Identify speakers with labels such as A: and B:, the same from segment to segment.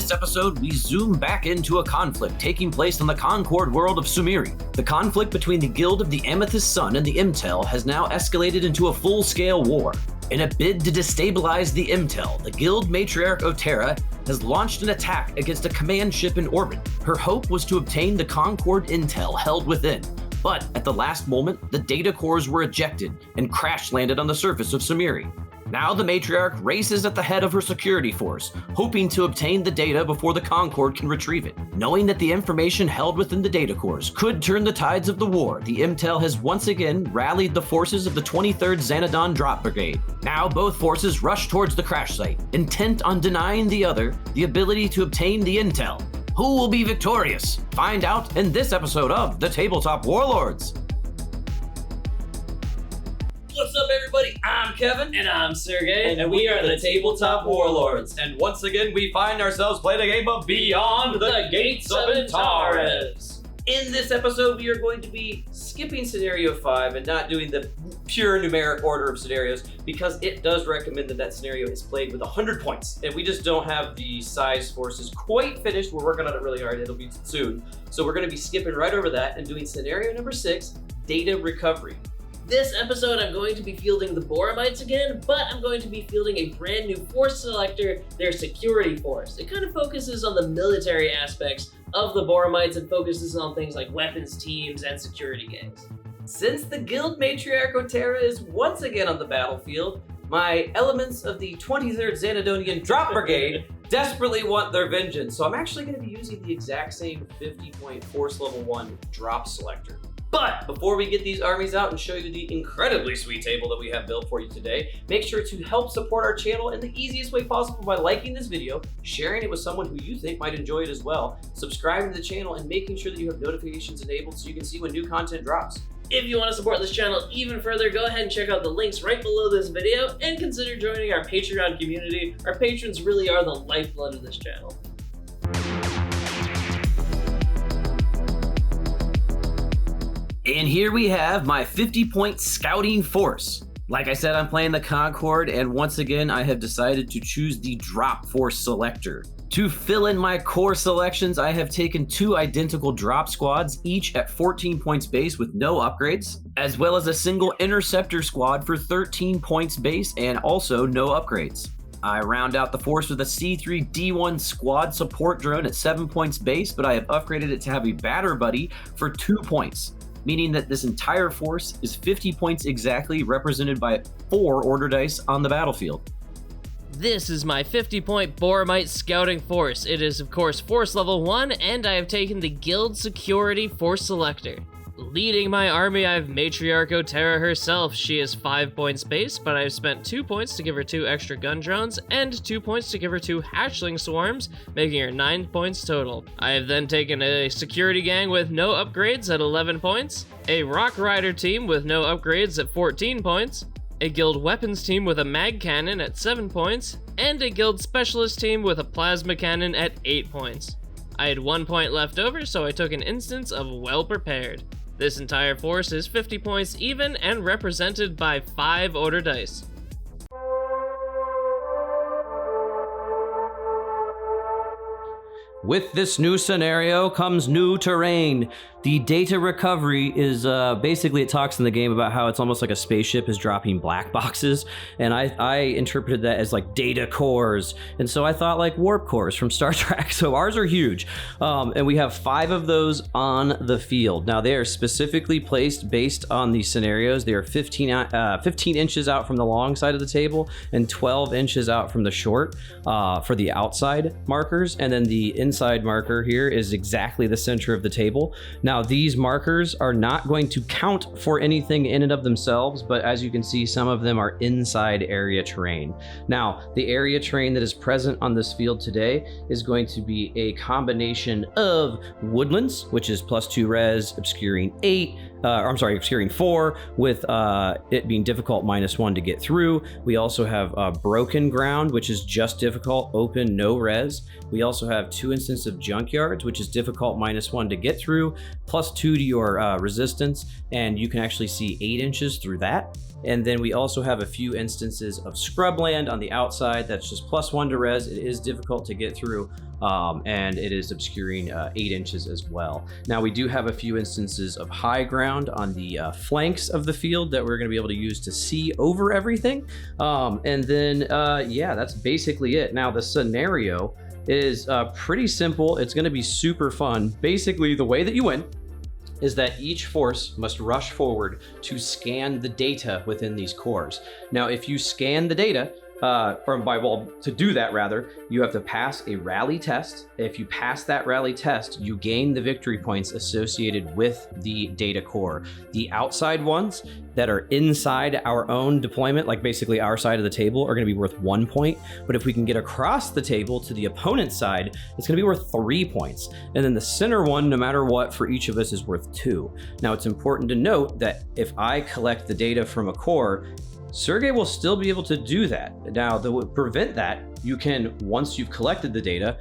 A: this episode, we zoom back into a conflict taking place on the Concord world of Sumeri. The conflict between the Guild of the Amethyst Sun and the IMTeL has now escalated into a full-scale war. In a bid to destabilize the IMTeL, the Guild Matriarch O'Terra has launched an attack against a command ship in orbit. Her hope was to obtain the Concord intel held within, but at the last moment, the data cores were ejected and crash-landed on the surface of Sumeri. Now the Matriarch races at the head of her security force, hoping to obtain the data before the Concord can retrieve it. Knowing that the information held within the data cores could turn the tides of the war, the IMTeL has once again rallied the forces of the 23rd Xanadon Drop Brigade. Now both forces rush towards the crash site, intent on denying the other the ability to obtain the intel. Who will be victorious? Find out in this episode of the Tabletop Warlords. What's up, everybody? I'm Kevin.
B: And I'm Sergey.
C: And we are the Tabletop Warlords. And once again, we find ourselves playing a game of Beyond the Gates of Antares.
A: In this episode, we are going to be skipping Scenario 5 and not doing the pure numeric order of scenarios because it does recommend that scenario is played with 100 points. And we just don't have the size forces quite finished. We're working on it really hard. It'll be soon. So we're going to be skipping right over that and doing Scenario number 6, Data Recovery.
B: This episode, I'm going to be fielding the Boromites again, but I'm going to be fielding a brand new force selector, their security force. It kind of focuses on the military aspects of the Boromites and focuses on things like weapons teams and security gangs.
A: Since the Guild Matriarch O'Terra is once again on the battlefield, my elements of the 23rd Xanadon Drop Brigade desperately want their vengeance, so I'm actually going to be using the exact same 50-point Force Level 1 drop selector. But before we get these armies out and show you the incredibly sweet table that we have built for you today, make sure to help support our channel in the easiest way possible by liking this video, sharing it with someone who you think might enjoy it as well, subscribing to the channel, and making sure that you have notifications enabled so you can see when new content drops.
B: If you want to support this channel even further, go ahead and check out the links right below this video and consider joining our Patreon community. Our patrons really are the lifeblood of this channel.
A: And here we have my 50-point scouting force. Like I said, I'm playing the Concord, and once again, I have decided to choose the drop force selector. To fill in my core selections, I have taken 2 identical drop squads, each at 14 points base with no upgrades, as well as a single interceptor squad for 13 points base and also no upgrades. I round out the force with a C3D1 squad support drone at 7 points base, but I have upgraded it to have a batter buddy for 2 points. Meaning that this entire force is 50 points exactly, represented by 4 order dice on the battlefield.
B: This is my 50-point Boromite scouting force. It is, of course, force level 1, and I have taken the Guild Security Force Selector. Leading my army, I have Matriarch O'Terra herself. She is 5 points base, but I've spent 2 points to give her 2 extra gun drones, and 2 points to give her 2 hatchling swarms, making her 9 points total. I have then taken a security gang with no upgrades at 11 points, a rock rider team with no upgrades at 14 points, a guild weapons team with a mag cannon at 7 points, and a guild specialist team with a plasma cannon at 8 points. I had 1 point left over, so I took an instance of well prepared. This entire force is 50 points even and represented by 5 order dice.
A: With this new scenario comes new terrain. The data recovery is basically, it talks in the game about how it's almost like a spaceship is dropping black boxes, and I interpreted that as like data cores, and so I thought like warp cores from Star Trek. So ours are huge, and we have 5 of those on the field. Now they are specifically placed based on these scenarios. They are 15 inches out from the long side of the table and 12 inches out from the short for the outside markers, and then the inside marker here is exactly the center of the table. Now these markers are not going to count for anything in and of themselves, but as you can see, some of them are inside area terrain. Now the area terrain that is present on this field today is going to be a combination of woodlands, which is +2 res, obscuring 4, with it being difficult -1 to get through. We also have broken ground, which is just difficult, open, no res. We also have 2 instance of junkyards, which is difficult -1 to get through, +2 to your resistance, and you can actually see 8 inches through that. And then we also have a few instances of scrubland on the outside that's just +1 to res. It is difficult to get through, and it is obscuring 8 inches as well. Now we do have a few instances of high ground on the flanks of the field that we're going to be able to use to see over everything. And then, yeah, that's basically it. Now the scenario is pretty simple. It's going to be super fun. Basically, the way that you win is that each force must rush forward to scan the data within these cores. Now, if you scan the data, to do that rather, you have to pass a rally test. If you pass that rally test, you gain the victory points associated with the data core. The outside ones that are inside our own deployment, like basically our side of the table, are gonna be worth 1 point. But if we can get across the table to the opponent's side, it's gonna be worth 3 points. And then the center one, no matter what, for each of us is worth 2. Now it's important to note that if I collect the data from a core, Sergey will still be able to do that. Now, to prevent that, you can, once you've collected the data,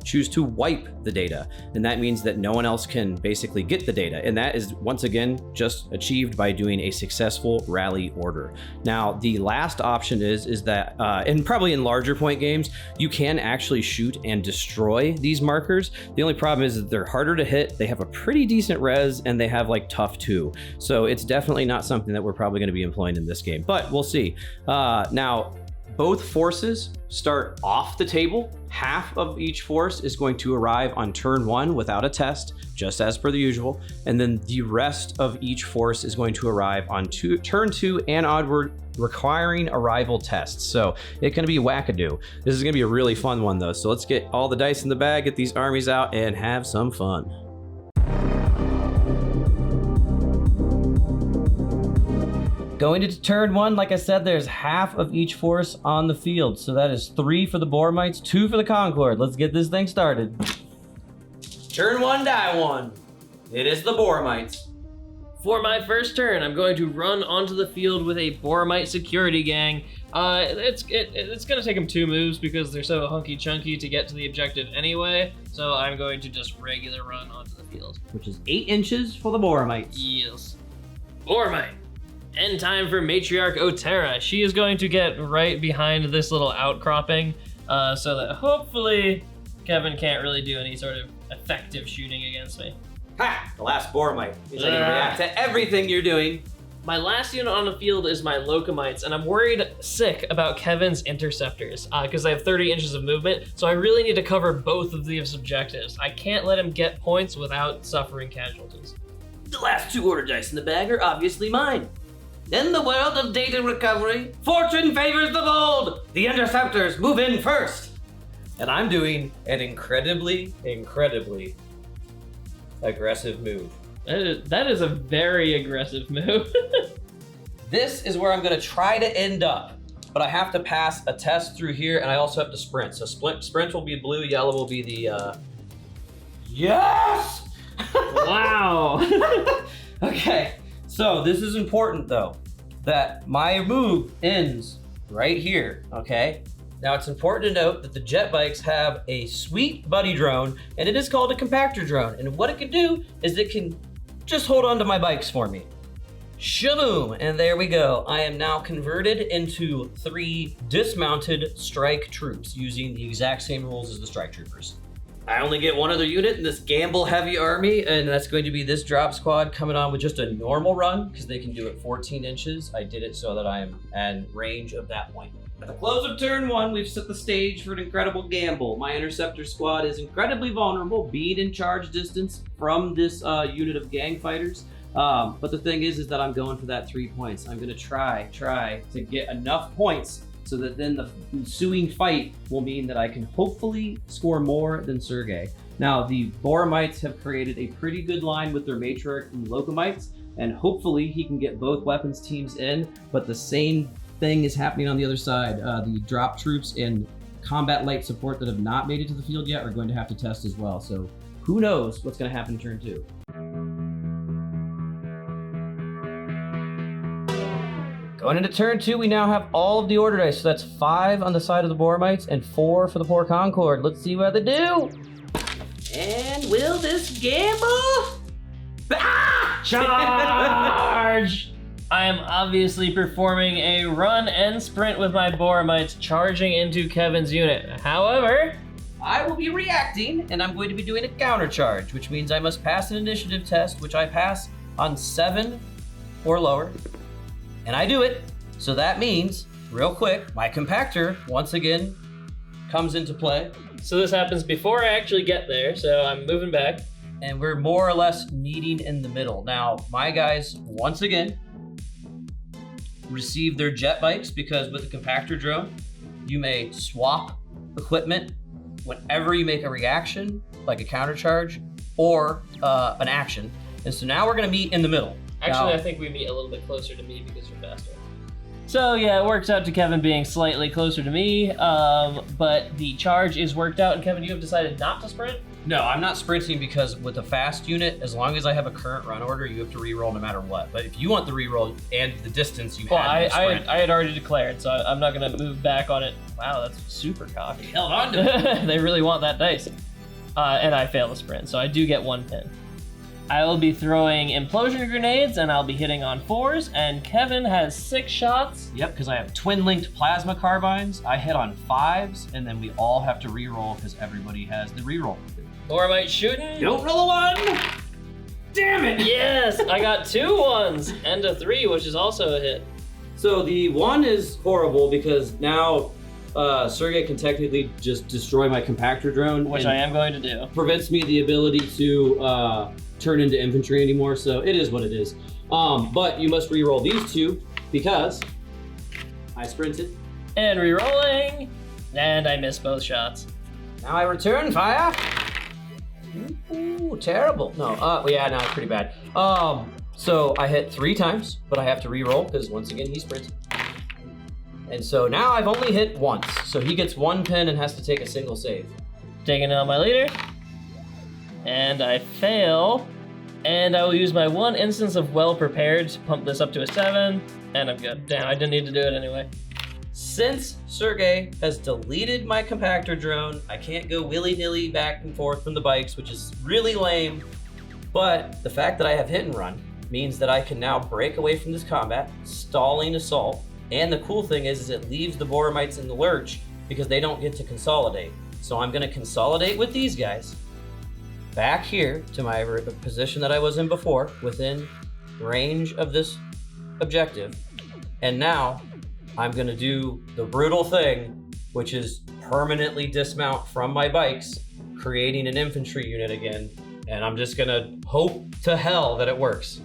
A: choose to wipe the data. And that means that no one else can basically get the data. And that is, once again, just achieved by doing a successful rally order. Now, the last option is that, and probably in larger point games, you can actually shoot and destroy these markers. The only problem is that they're harder to hit, they have a pretty decent res, and they have like tough 2. So it's definitely not something that we're probably gonna be employing in this game, but we'll see. Now, both forces start off the table. Half of each force is going to arrive on turn 1 without a test, just as per the usual. And then the rest of each force is going to arrive on turn 2 and onward, requiring arrival tests. So it's gonna be wackadoo. This is gonna be a really fun one though. So let's get all the dice in the bag, get these armies out, and have some fun. Going into turn 1, like I said, there's half of each force on the field. So that is 3 for the Boromites, 2 for the Concord. Let's get this thing started. Turn 1, die 1. It is the Boromites.
B: For my first turn, I'm going to run onto the field with a Boromite security gang. It's gonna take them 2 moves because they're so hunky chunky to get to the objective anyway. So I'm going to just regular run onto the field.
A: Which is 8 inches for the Boromites.
B: Yes. Boromite. End time for Matriarch O'Terra. She is going to get right behind this little outcropping so that hopefully Kevin can't really do any sort of effective shooting against me.
A: Ha! The last Boromite. He's gonna react to everything you're doing.
B: My last unit on the field is my Locomites, and I'm worried sick about Kevin's interceptors because they have 30 inches of movement, so I really need to cover both of these objectives. I can't let him get points without suffering casualties.
A: The last 2 order dice in the bag are obviously mine. In the world of data recovery, fortune favors the bold. The interceptors move in first. And I'm doing an incredibly aggressive move.
B: That is a very aggressive move.
A: This is where I'm gonna try to end up, but I have to pass a test through here, and I also have to sprint. So sprint will be blue, yellow will be the, yes!
B: Wow.
A: Okay. So this is important though, that my move ends right here, okay? Now it's important to note that the jet bikes have a sweet buddy drone, and it is called a compactor drone. And what it can do is it can just hold on to my bikes for me. Shaboom, and there we go. I am now converted into 3 dismounted strike troops using the exact same rules as the strike troopers. I only get 1 other unit in this gamble heavy army, and that's going to be this drop squad coming on with just a normal run because they can do it 14 inches. I did it so that I am in range of that point. At the close of turn 1, we've set the stage for an incredible gamble. My interceptor squad is incredibly vulnerable, being in charge distance from this unit of gang fighters. But the thing is that I'm going for that 3 points. I'm gonna try to get enough points so that then the ensuing fight will mean that I can hopefully score more than Sergey. Now, the Boromites have created a pretty good line with their Matriarch and Locomites, and hopefully he can get both weapons teams in, but the same thing is happening on the other side. The drop troops and combat light support that have not made it to the field yet are going to have to test as well, so who knows what's gonna happen in turn 2. Going into turn 2, we now have all of the order dice. So that's 5 on the side of the Boromites and 4 for the poor Concord. Let's see what they do. And will this gamble? Ah!
B: Charge! I am obviously performing a run and sprint with my Boromites, charging into Kevin's unit. However,
A: I will be reacting, and I'm going to be doing a counter charge, which means I must pass an initiative test, which I pass on 7 or lower. And I do it. So that means, real quick, my compactor, once again, comes into play.
B: so this happens before I actually get there, so I'm moving back.
A: And we're more or less meeting in the middle. Now, my guys, once again, receive their jet bikes because with the compactor drone, you may swap equipment whenever you make a reaction, like a counter charge, or an action. And so now we're gonna meet in the middle.
B: Actually,
A: Now,
B: I think we meet a little bit closer to me because you're faster. So yeah, it works out to Kevin being slightly closer to me, but the charge is worked out, and Kevin, you have decided not to sprint?
A: no, I'm not sprinting because with a fast unit, as long as I have a current run order, you have to reroll no matter what. But if you want the reroll and the distance, you
B: Well,
A: had to sprint.
B: I had already declared, so I'm not gonna move back on it. Wow, that's super cocky.
A: Held on to it.
B: They really want that dice. And I fail the sprint, so I do get 1 pin. I will be throwing implosion grenades, and I'll be hitting on 4s, and Kevin has 6 shots.
A: Yep, because I have twin-linked plasma carbines. I hit on 5s, and then we all have to reroll because everybody has the reroll.
B: Boromite shooting.
A: Don't roll a 1! Damn it!
B: Yes, I got 2 1s and a 3, which is also a hit.
A: So the 1 is horrible because now Sergey can technically just destroy my compactor drone,
B: Which
A: and
B: I am going to do.
A: prevents me the ability to turn into infantry anymore. So it is what it is. But you must reroll these 2 because I sprinted.
B: And re-rolling, and I miss both shots.
A: Now I return fire. Ooh, terrible. No, yeah, no, it's pretty bad. So I hit 3 times, but I have to re-roll because once again he sprints. And so now I've only hit once. So he gets 1 pin and has to take a single save.
B: Taking out my leader, and I fail. And I will use my 1 instance of well prepared to pump this up to a 7, and I'm good. Damn, I didn't need to do it anyway.
A: Since Sergey has deleted my compactor drone, I can't go willy-nilly back and forth from the bikes, which is really lame. But the fact that I have hit and run means that I can now break away from this combat, stalling assault. And the cool thing is it leaves the Boromites in the lurch because they don't get to consolidate. So I'm gonna consolidate with these guys back here to my position that I was in before, within range of this objective. And now I'm gonna do the brutal thing, which is permanently dismount from my bikes, creating an infantry unit again. And I'm just gonna hope to hell that it works.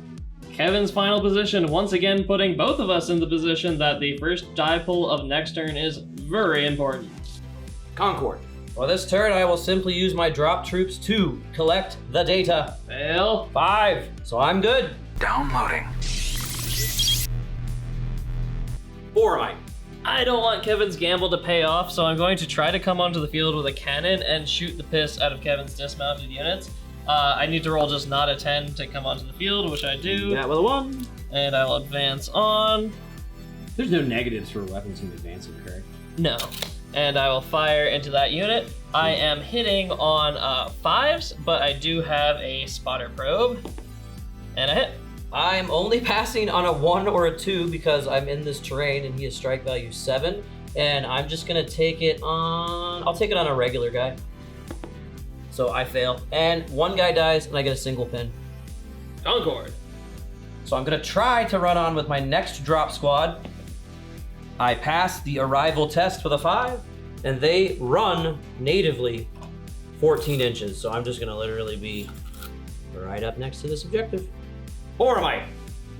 B: Kevin's final position, once again putting both of us in the position that the first die pull of next turn is very important.
A: Concord. For this turn, I will simply use my drop troops to collect the data.
B: Fail.
A: 5. So I'm good.
D: Downloading.
A: Boromite.
B: I don't want Kevin's gamble to pay off, so I'm going to try to come onto the field with a cannon and shoot the piss out of Kevin's dismounted units. I need to roll just not a 10 to come onto the field, which I do.
A: That with a 1.
B: And I will advance on.
A: There's no negatives for weapons in advancing, correct?
B: No. And I will fire into that unit. I am hitting on 5s, but I do have a spotter probe. And a hit.
A: I'm only passing on a 1 or a 2 because I'm in this terrain and he has strike value 7. And I'm just gonna take it on, I'll take it on a regular guy. So I fail. And 1 guy dies and I get a single pin.
B: Concord.
A: So I'm gonna try to run on with my next drop squad. I pass the arrival test with a 5, and they run natively 14 inches. So I'm just gonna literally be right up next to this objective. Boromite.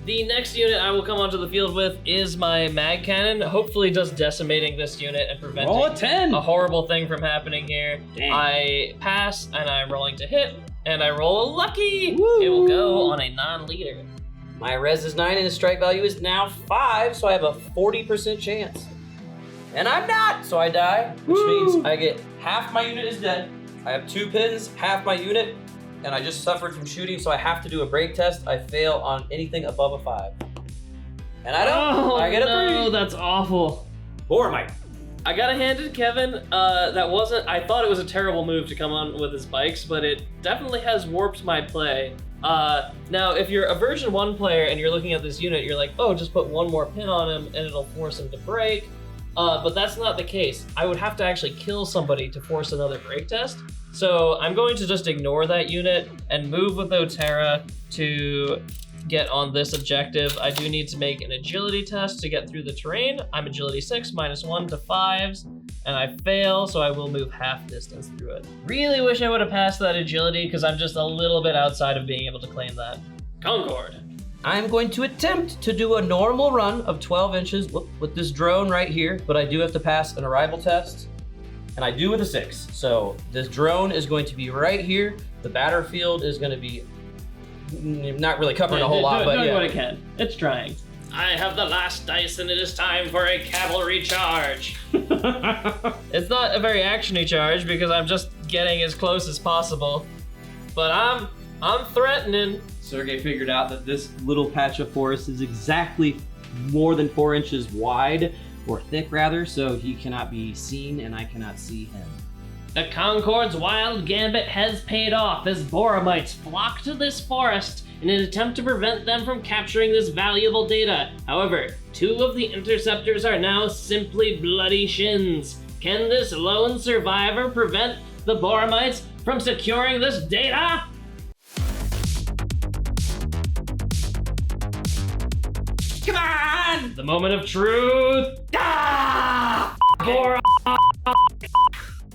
B: The next unit I will come onto the field with is my mag cannon. Hopefully just decimating this unit and preventing
A: Roll a 10.
B: a horrible thing from happening here.
A: Dang.
B: I pass and I'm rolling to hit, and I roll a lucky.
A: Woo.
B: It will go on a non-leader.
A: My res is 9 and his strike value is now 5, so I have a 40% chance. And I'm not, so I die, which means I get half my unit is dead. I have 2 pins, half my unit, and I just suffered from shooting, so I have to do a break test. I fail on anything above a 5. And I don't, I get a 3.
B: No, that's awful.
A: Boromite.
B: I gotta hand it to Kevin. I thought it was a terrible move to come on with his bikes, but it definitely has warped my play. Now, if you're a version 1 player and you're looking at this unit, you're like, oh, just put one more pin on him and it'll force him to break. But that's not the case. I would have to actually kill somebody to force another break test. So I'm going to just ignore that unit and move with O'Terra to get on this objective. I do need to make an agility test to get through the terrain. I'm agility 6, -1 to 5s, and I fail, so I will move half distance through it. Really wish I would have passed that agility because I'm just a little bit outside of being able to claim that. Concord.
A: I'm going to attempt to do a normal run of 12 inches with this drone right here, but I do have to pass an arrival test, and I do with a 6. So this drone is going to be right here. The battlefield is going to be not really covering a whole lot, but
B: doing
A: yeah.
B: what it can. It's trying. I have the last dice, and it is time for a cavalry charge. It's not a very actiony charge because I'm just getting as close as possible, but I'm threatening.
A: Sergey figured out that this little patch of forest is exactly more than 4 inches wide, or thick rather, so he cannot be seen and I cannot see him.
B: The Concord's wild gambit has paid off as Boromites flock to this forest in an attempt to prevent them from capturing this valuable data. However, 2 of the interceptors are now simply bloody shins. Can this lone survivor prevent the Boromites from securing this data? Come on! The moment of truth! Ah!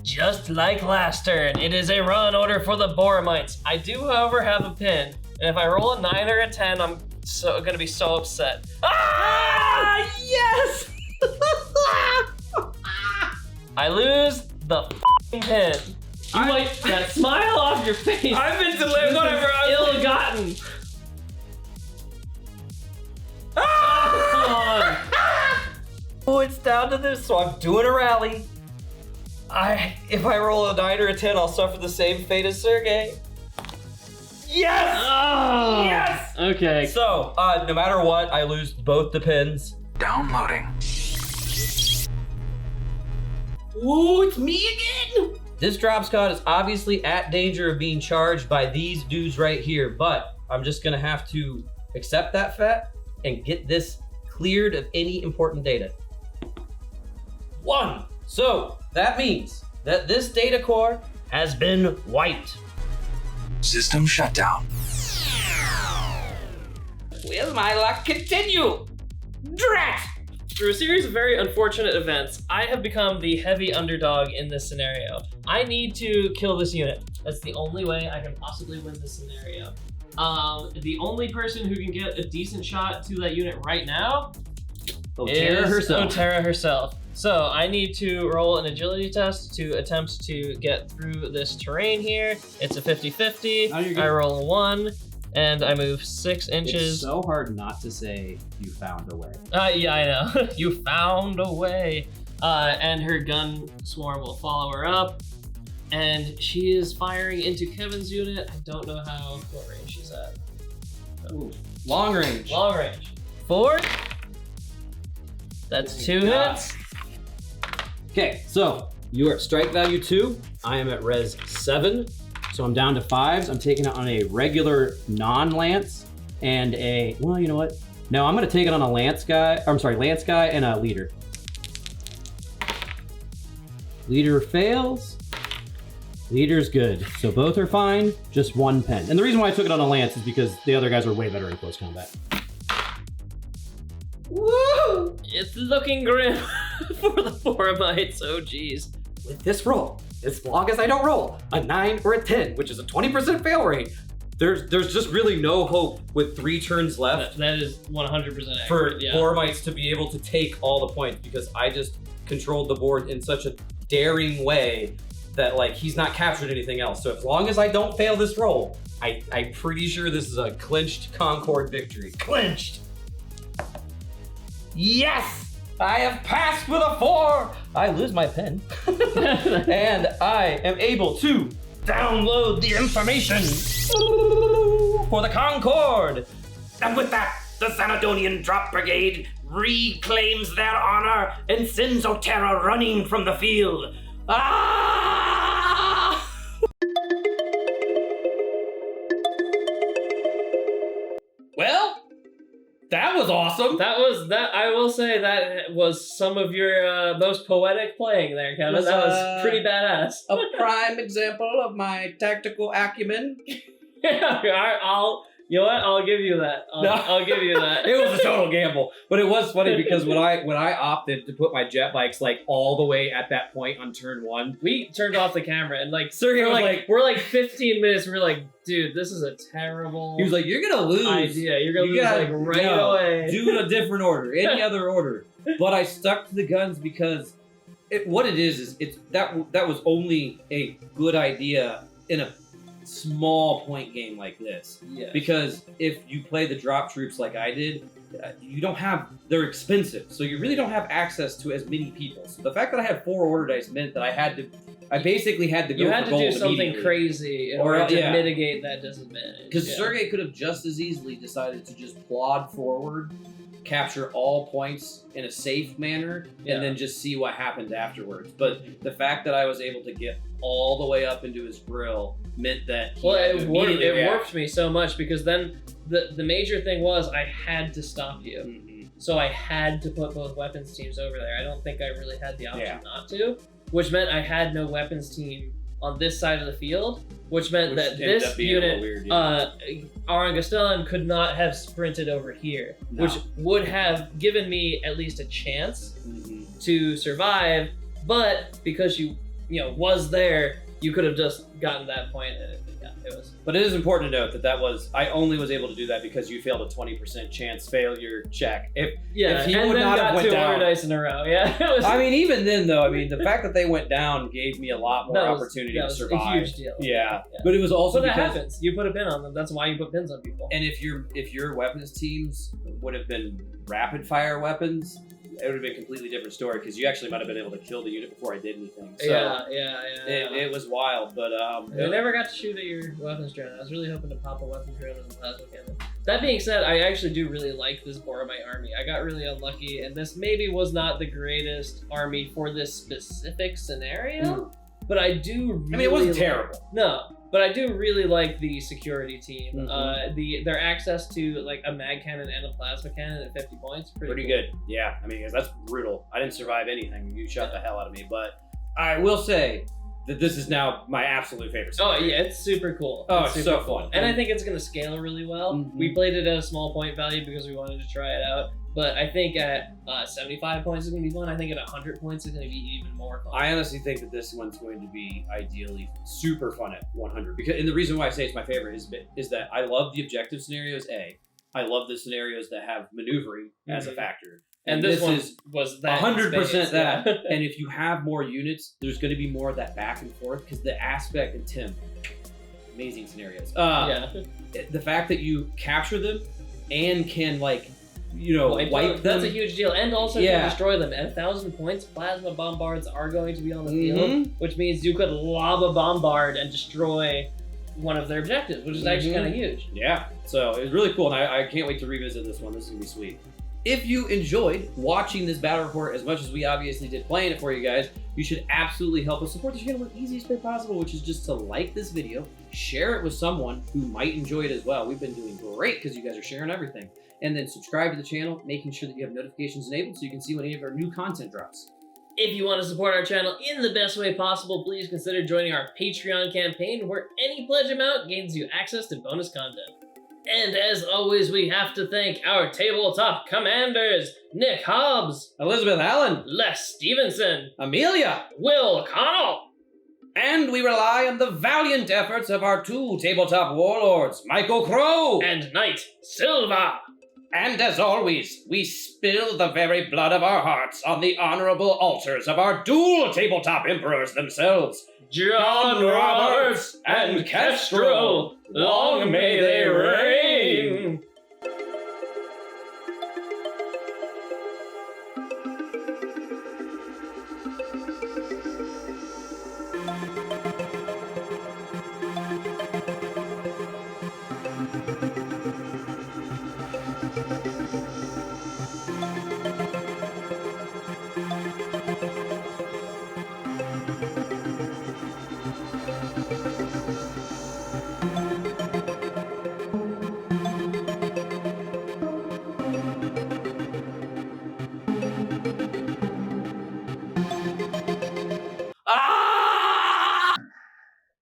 B: Just like last turn, it is a run order for the Boromites. I do, however, have a pin, and if I roll a 9 or a 10, I'm gonna be so upset. Ah! Yes! I lose the f***ing pin. You wipe that smile off your face.
C: I've been delivered.
B: Whatever, ill-gotten.
A: Oh, it's down to this, so I'm doing a rally. If I roll a 9 or a 10, I'll suffer the same fate as Sergey. Yes!
B: Oh,
A: yes!
B: Okay.
A: So, no matter what, I lose both the pins.
D: Downloading.
A: Ooh, it's me again! This drop squad is obviously at danger of being charged by these dudes right here, but I'm just gonna have to accept that fact and get this cleared of any important data. 1. So, that means that this data core has been wiped.
D: System shutdown.
A: Will my luck continue? Drat!
B: Through a series of very unfortunate events, I have become the heavy underdog in this scenario. I need to kill this unit. That's the only way I can possibly win this scenario. The only person who can get a decent shot to that unit right now
A: O'Terra herself.
B: O'Terra herself. So I need to roll an agility test to attempt to get through this terrain here. It's a 50-50.
A: Oh, you're good.
B: I roll a 1, and I move 6 inches.
A: It's so hard not to say you found a way.
B: Yeah, I know. You found a way. And her gun swarm will follow her up. And she is firing into Kevin's unit. I don't know what range she's at.
A: Ooh, long range.
B: Long range. 4. That's 2 hits.
A: Okay, so you are at strike value 2. I am at res 7. So I'm down to 5s. I'm taking it on a regular non-lance and a, well, you know what? No, I'm gonna take it on a lance guy and a leader. Leader fails. Leader's good. So both are fine, just 1 pen. And the reason why I took it on a lance is because the other guys are way better in close combat.
B: Woo! It's looking grim for the Boromites. Oh, geez.
A: With this roll, as long as I don't roll a 9 or a 10, which is a 20% fail rate, there's just really no hope with 3 turns left.
B: That is 100% accurate.
A: For
B: yeah.
A: Boromites to be able to take all the points, because I just controlled the board in such a daring way that, like, he's not captured anything else. So as long as I don't fail this roll, I'm pretty sure this is a clinched Concord victory. Clinched! Yes! I have passed with a 4! I lose my pen. And I am able to download the information for the Concord! And with that,
E: the Xanadon Drop Brigade reclaims their honor and sends O'Terra running from the field. Ah!
C: Well, that was awesome.
B: That was that. I will say that was some of your most poetic playing there, Kevin. That was pretty badass.
C: A prime example of my tactical acumen.
B: I'll. You know what? I'll give you that. I'll give you that.
C: It was a total gamble, but it was funny because when I opted to put my jet bikes like all the way at that point on turn 1,
B: We turned off the camera and like
C: Sergey was like,
B: we're like 15 minutes. We're like, dude, this is a terrible.
C: he was like, "You're gonna lose.
B: idea. You're gonna
C: You
B: lose
C: gotta-
B: like right
C: no,
B: away.
C: Do a different order, any other order." But I stuck to the guns because what it is it's that was only a good idea in a small point game like this.
B: Yeah.
C: Because if you play the drop troops like I did, you don't have, they're expensive, so you really don't have access to as many people. So the fact that I had 4 order dice meant that I basically had to go
B: You
C: for
B: had to
C: gold
B: do something
C: immediately.
B: crazy in
C: Or,
B: order to
C: yeah.
B: mitigate that disadvantage.
C: Because
B: yeah.
C: Sergey could have just as easily decided to just plod forward, capture all points in a safe manner,
B: Yeah.
C: and then just see what happened afterwards. But the fact that I was able to get all the way up into his grill meant that he
B: Well,
C: had to
B: it
C: immediately react.
B: warped me so much because then the major thing was I had to stop you.
C: Mhm.
B: So I had to put both weapons teams over there. I don't think I really had the option
C: Yeah.
B: not to, which meant I had no weapons team on this side of the field, which meant
C: Which
B: that
C: ended
B: this
C: up being a little
B: unit,
C: weird, yeah.
B: Arangastellan could not have sprinted over here,
C: No.
B: which would have given me at least a chance
C: Mhm.
B: to survive. But because you was there, you could have just gotten that point, and it was.
C: But it is important to note that I only was able to do that because you failed a 20% chance failure check. If he
B: and
C: would
B: then
C: not
B: got
C: have went
B: 2
C: down,
B: order dice in a row. Yeah, it was,
C: I mean, even then though, the fact that they went down gave me a lot more opportunity
B: that
C: to
B: was
C: survive.
B: a huge deal.
C: Yeah. But it was also
B: But that
C: because,
B: happens. You put a pin on them. That's why you put pins on people.
C: and if your weapons teams would have been rapid fire weapons, it would have been a completely different story because you actually might have been able to kill the unit before I did anything. So
B: yeah.
C: It was wild, but
B: I never got to shoot at your weapons drone. I was really hoping to pop a weapons drone with a plasma cannon. That being said, I actually do really like this Boromite army. I got really unlucky, and this maybe was not the greatest army for this specific scenario, but I do really
C: it wasn't
B: like-
C: terrible.
B: No, but I do really like the security team.
C: Mhm.
B: Their access to like a mag cannon and a plasma cannon at 50 points. Pretty cool.
C: Good. Yeah, 'cause that's brutal. I didn't survive anything. You shot the hell out of me, but I will say that this is now my absolute favorite.
B: Oh
C: scenario.
B: yeah, it's super cool.
C: Oh,
B: it's
C: it's
B: super
C: so
B: cool.
C: fun.
B: And I think it's gonna scale really well.
C: Mhm.
B: We played it at a small point value because we wanted to try it out. But I think at 75 points is gonna be fun. I think at 100 points is gonna be even more fun.
C: I honestly think that this one's going to be ideally super fun at 100. And the reason why I say it's my favorite is that I love the objective scenarios. I love the scenarios that have maneuvering as a factor.
B: and this one was that
C: 100% that.
B: Yeah.
C: And if you have more units, there's going to be more of that back and forth because the aspect and Tim, amazing scenarios.
B: Yeah.
C: The fact that you capture them and can wipe them.
B: That's a huge deal. And also
C: Yeah.
B: can destroy them. At 1,000 points, plasma bombards are going to be on the
C: Mhm.
B: field, which means you could lob a bombard and destroy one of their objectives, which is actually
C: Mhm.
B: kind of huge.
C: Yeah, so it was really cool, and I can't wait to revisit this one. This is gonna be sweet. If you enjoyed watching this battle report as much as we obviously did playing it for you guys, you should absolutely help us support the channel in the easiest way possible, which is just to like this video, share it with someone who might enjoy it as well. We've been doing great because you guys are sharing everything. And then subscribe to the channel, making sure that you have notifications enabled so you can see when any of our new content drops.
B: If you want to support our channel in the best way possible, please consider joining our Patreon campaign, where any pledge amount gains you access to bonus content. And as always, we have to thank our tabletop commanders, Nick Hobbs,
C: Elizabeth Allen,
B: Les Stevenson,
C: Amelia,
B: Will Connell,
C: and we rely on the valiant efforts of our 2 tabletop warlords, Michael Crow.
B: and Knight Silva.
C: And as always, we spill the very blood of our hearts on the honorable altars of our dual tabletop emperors themselves,
B: John Roberts and Kestrel, long may they reign!
C: Thank you.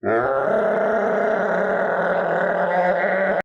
C: All